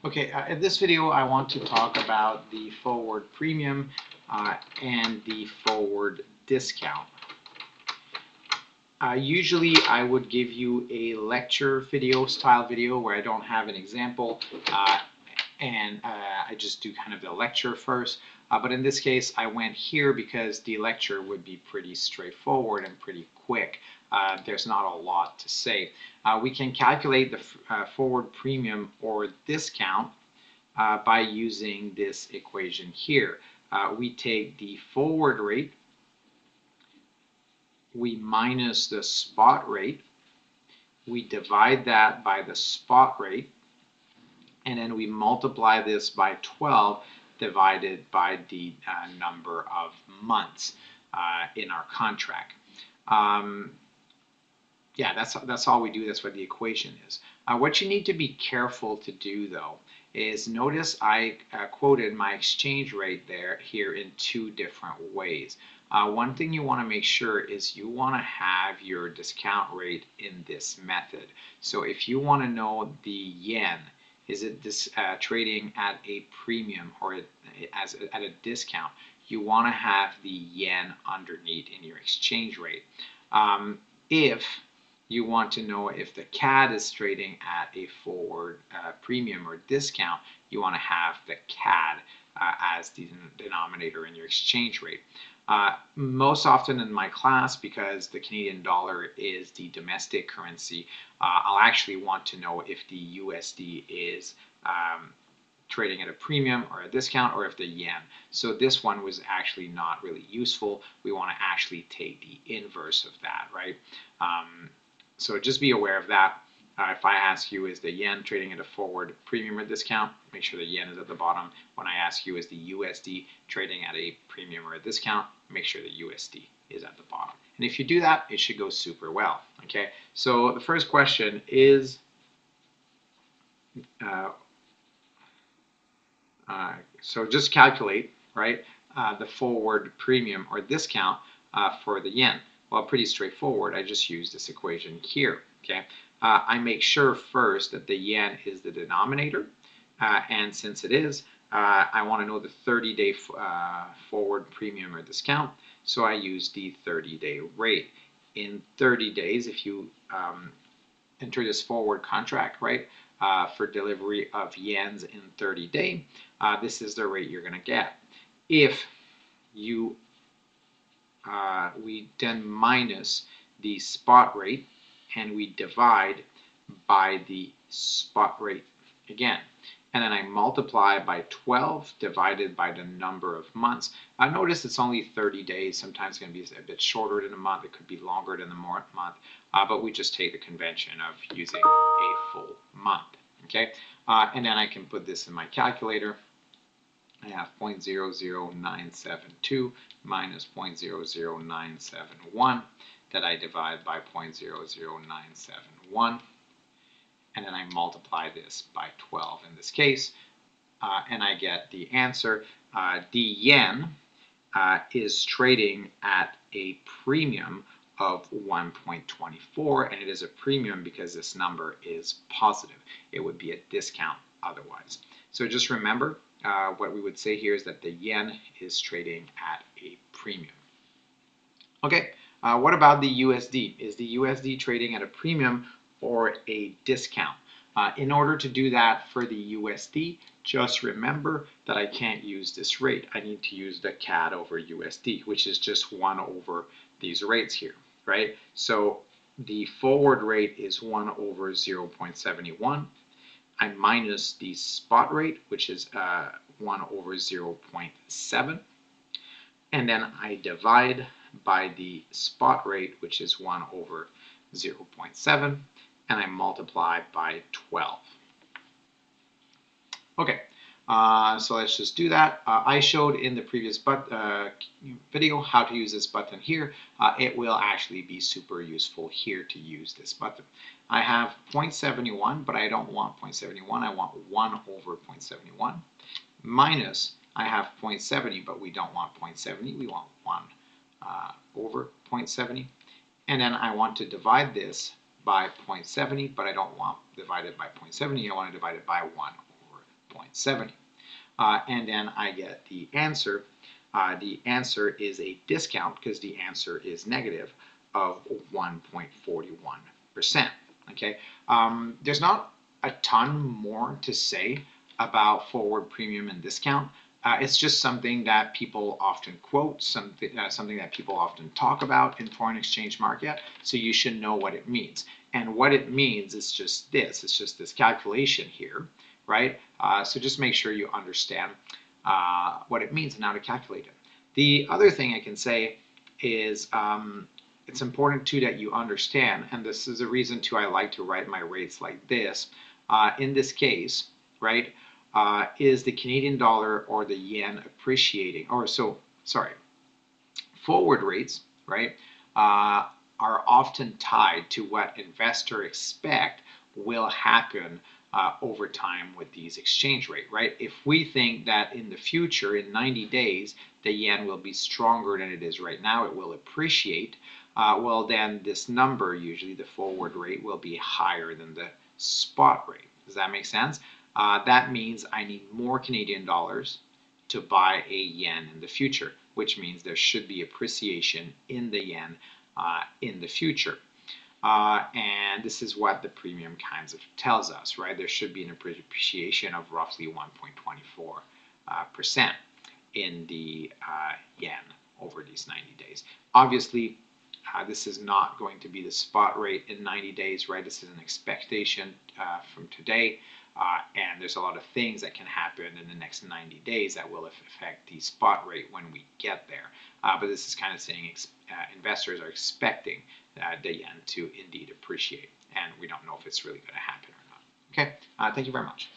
Okay, in this video I want to talk about the forward premium and the forward discount. Usually I would give you a lecture video style video where I don't have an example and I just do kind of the lecture first. But in this case I went here because the lecture would be pretty straightforward and pretty quick. There's not a lot to say. We can calculate the forward premium or discount by using this equation here. We take the forward rate, we minus the spot rate, we divide that by the spot rate, and then we multiply this by 12 divided by the number of months in our contract. Yeah, that's all we do. That's what the equation is. What you need to be careful to do, though, is notice I quoted my exchange rate here in two different ways. One thing you want to make sure is you want to have your discount rate in this method. So if you want to know the yen, is it this trading at a premium or at a discount, you want to have the yen underneath in your exchange rate. If you want to know if the CAD is trading at a forward premium or discount, you want to have the CAD as the denominator in your exchange rate. Most often in my class, because the Canadian dollar is the domestic currency, I'll actually want to know if the USD is trading at a premium or a discount, or if the yen. So this one was actually not really useful. We want to actually take the inverse of that, right? So just be aware of that. If I ask you, is the yen trading at a forward premium or discount, make sure the yen is at the bottom. When I ask you, is the USD trading at a premium or a discount, make sure the USD is at the bottom. And if you do that, it should go super well. Okay, so the first question is, so just calculate, right, the forward premium or discount for the yen. Well, pretty straightforward. I just use this equation here. Okay, I make sure first that the yen is the denominator, and since it is, I want to know the 30-day forward premium or discount, so I use the 30-day rate. In 30 days, if you enter this forward contract, right, for delivery of yens in 30 days, this is the rate you're going to get. If you we then minus the spot rate and we divide by the spot rate again, and then I multiply by 12 divided by the number of months. Notice it's only 30 days. Sometimes it's going to be a bit shorter than a month. It could be longer than a month, but we just take the convention of using a full month. Okay, and then I can put this in my calculator. I have 0.00972 minus 0.00971 that I divide by 0.00971, and then I multiply this by 12 in this case, and I get the answer. The yen is trading at a premium of 1.24, and it is a premium because this number is positive. It would be a discount otherwise. So just remember, what we would say here is that the yen is trading at a premium. Okay, what about the USD? Is the USD trading at a premium or a discount? In order to do that for the USD, just remember that I can't use this rate. I need to use the CAD over USD, which is just 1 over these rates here, right? So the forward rate is 1 over 0.71. I minus the spot rate, which is 1 over 0.7. And then I divide by the spot rate, which is 1 over 0.7. And I multiply by 12. Okay, so let's just do that. I showed in the previous video how to use this button here. It will actually be super useful here to use this button. I have 0.71, but I don't want 0.71. I want 1 over 0.71. Minus, I have 0.70, but we don't want 0.70. We want 1 over 0.70. And then I want to divide this by 0.70, but I don't want divided by 0.70. I want to divide it by 1 over 1.70. And then I get the answer. The answer is a discount because the answer is negative of 1.41%. Okay, there's not a ton more to say about forward premium and discount. It's just something that people often quote, something that people often talk about in foreign exchange market, so you should know what it means. And what it means is just this. It's just this calculation here, right? So just make sure you understand what it means and how to calculate it. The other thing I can say is it's important too that you understand, and this is a reason too I like to write my rates like this. In this case, right, is the Canadian dollar or the yen appreciating, forward rates, right, are often tied to what investors expect will happen over time with these exchange rate, right? If we think that in the future, in 90 days, the yen will be stronger than it is right now, it will appreciate, well then this number, usually the forward rate, will be higher than the spot rate. Does that make sense? That means I need more Canadian dollars to buy a yen in the future, which means there should be appreciation in the yen in the future. And this is what the premium kinds of tells us, right? There should be an appreciation of roughly 1.24% in the yen over these 90 days. Obviously, this is not going to be the spot rate in 90 days, right? This is an expectation from today. And there's a lot of things that can happen in the next 90 days that will affect the spot rate when we get there. But this is kind of saying investors are expecting the yen to indeed appreciate. And we don't know if it's really going to happen or not. Okay, thank you very much.